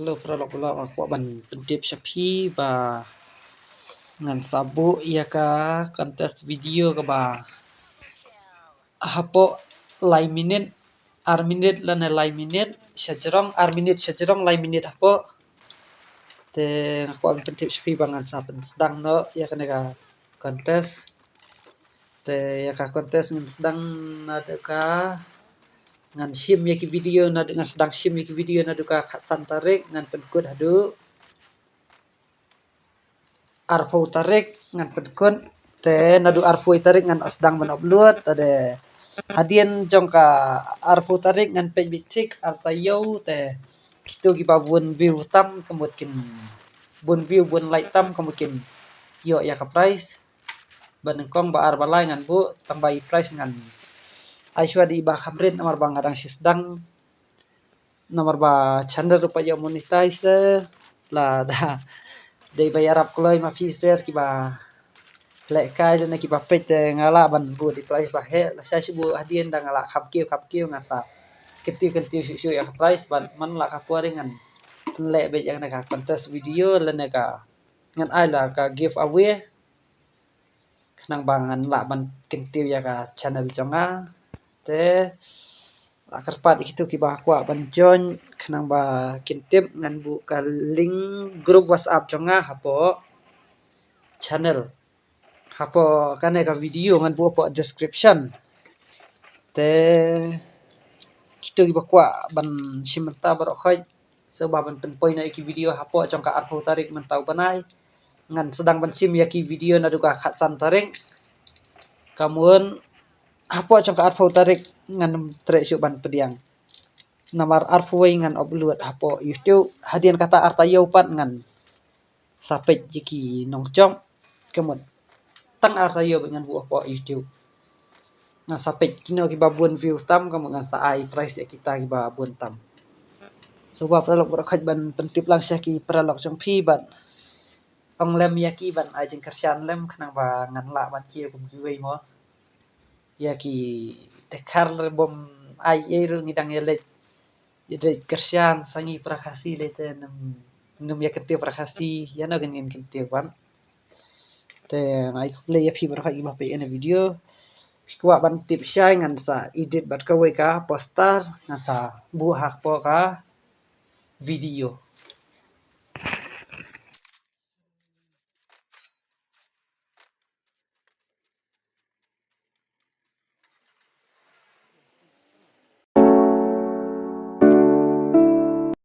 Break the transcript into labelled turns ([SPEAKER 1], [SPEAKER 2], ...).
[SPEAKER 1] Hello pula aku ban pendip Shopee ba ngan sabuk ia ka kontes video ka ba hapo lai minit ar minit lan lai minit sejrong lai minit hapo te aku ban pendip Shopee ba ngan sa sedang no ia ka nega kontes te ia ka kontes ngan sedang ada ka ngan sim ya ki video na dengan sedang sim ya ki video na duka khasan tarik ngan penkut hadu arfu tarik ngan pedkun te nadu arfu tarik ngan sedang men upload tade hadien jong ka arfu tarik ngan page bitik artayo te kitu gi babun view tam kemukin bun view bun like tam kemukin yo ya ka price banengkong ba ar balai ngan bu tambai price ngan aiswa di ba khamrin amar bang adang sedang nomor ba channel rupaya monetize la da dei bayar up kloi ma fiser ki ba lek kai le ki ba pet ngala ban bu di price ba he la sai bu hadien dang ngala khap kiu ngasa keti shu ya price ban man la ka kuaringan le be yang ka kontes video le ka ngan ai la ka give away nang bangan la ban kentiu ya ka channel jonga te akarpat itu ki ba kwa ban join nang ba kintip ngan bu ka link grup WhatsApp jonga hapo channel hapo kane ka video ngan bu po description te kitu gi bakwa ban simenta barok khoi so ba ban penpoi na ki video hapo jong ka arfu tarik mentau banai ngan sedang ban sim ya ki video na duka khatsan taring kamuan hapo jong ka arfu tarik ngan tre syu ban pediang namar arfu ngan upload hapo YouTube hadian kata artayo pat ngan sapet jiki nongchong kemut tang artayo ngan bu hapo YouTube na sapet kino ki babun view tam kamu ngan sa ai price ya kita ki babun tam sebab pralok berkhaj ban pentip lang sya ki pralok jong phi ban ong lem ya ki ban ajeng kersian lem khnang ba ngan la ban ki kum ki wei mo ya ki tekar bom ai ye ru ngidang ye le de kersian sangi prakasi le te num ya ketiu prakasi ya no gen ketiu ban te ai le ya phi berkhaj ki ba pe ene video kwa ban tip syai ngan sa edit bat ka we ka poster ngan sa bu hak po ka video